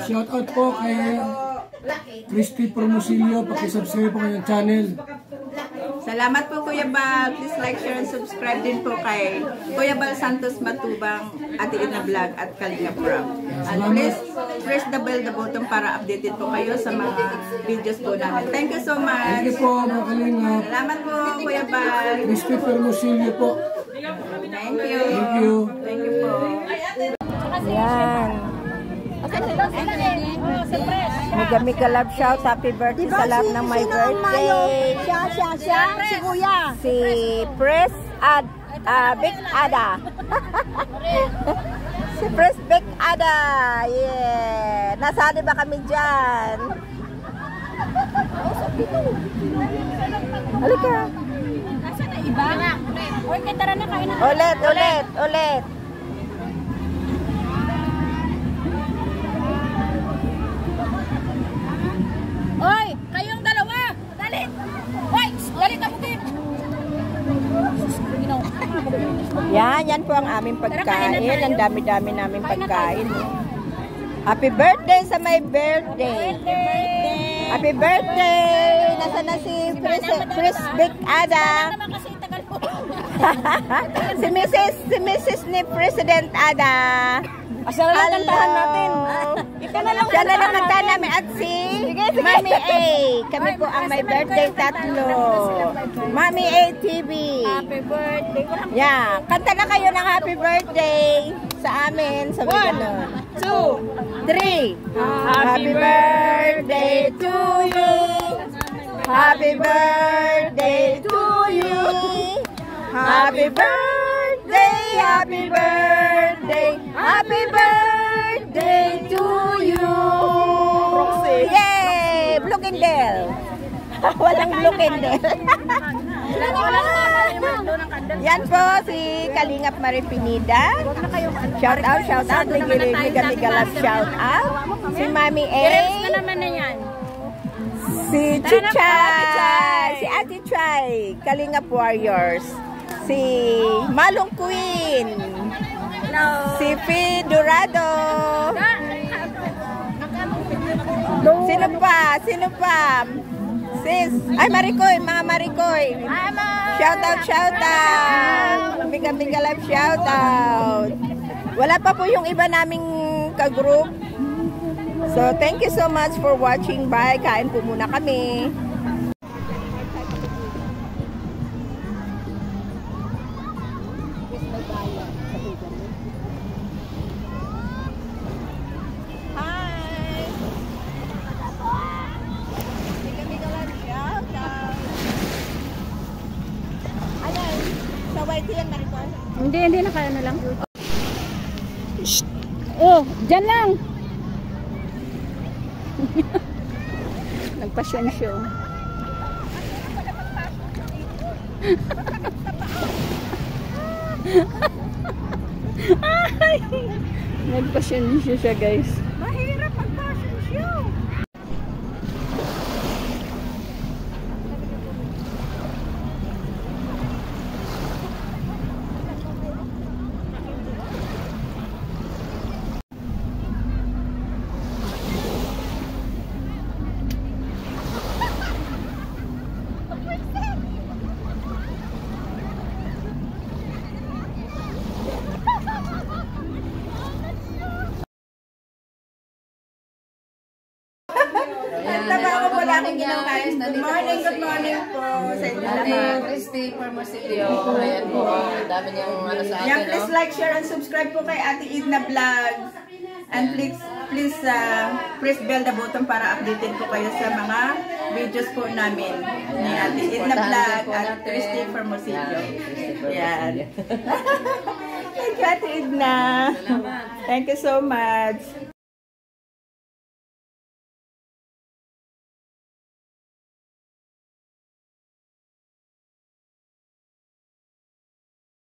Shout out po kay Christy Promosilio. Pakisubscribe po kayong channel. Salamat po Kuya Bal. Please like, share, and subscribe din po kay Kuya Bal Santos Matubang, Ate Ina Vlog at Kalinga Prab. And please press the bell, the button para updated po kayo sa mga videos po namin. Thank you so much. Thank you po mga Kalinga. Salamat po Kuya Bal. Christy Promosilio po. Thank you. Thank you. Thank you po. Yan. Mega love shout, happy birthday sa lahat ng my birthday. Si Kuya. Si Pres Big Ada. Si Pres Big Ada. Yeah. Nasali ba kami dyan? Halika. Nasaan na iba? Uy, tara na kain na. Ulit. Hoy, kayong dalawa! Dali! Hoy, dali ka mungkin! Yan po ang aming pagkain. Ang dami-dami namin pagkain. Happy birthday sa my birthday! Happy birthday! Nasaan na si Chris Big Ada? si Mrs. ni President Ada. Siya na lang kantahan natin. Siya na lang kantahan namin. At si Mami A. Kami po ang may birthday tatlo. Mami A TV. Happy birthday. Yeah. Kanta na kayo ng happy birthday sa amin. Sabi gano'n. 2, 3. Happy birthday to you. Happy birthday to you. Happy birthday, happy birthday, happy birthday to you. Yay! Blookindale. Walang Blookindale. Yan po si Kalingap Maripinida. Shout out. Mega love shout out. Si Mami A. Si Chuchay. Si Ate Chay. Kalingap Warriors. Si Malong Queen. Si P. Dorado. Sino pa? Sis. Ay, Marikoy. Mga Marikoy. Shout out. Mega love shout out. Wala pa po yung iba naming ka-group. So, thank you so much for watching. Bye. Kain po muna kami. Hindi na kaya na lang. Oh, dyan lang. Nagpasyensyo. Ay! Nagpasyensyo siya, guys. Mahirap magpasyensyo. Nagtrabaho po namin ginawa. Good morning po sa inyo lahat. Christy Promosilio. Ayan po, dami niyang ano sa atin. Yan, please like, share, and subscribe po kay Ate Ina Vlog. And please press bell the button para updated po kayo sa mga videos po namin ni Ate Ina Vlog at Christy Promosilio. Yan. Thank you, Ate Ina. Thank you so much.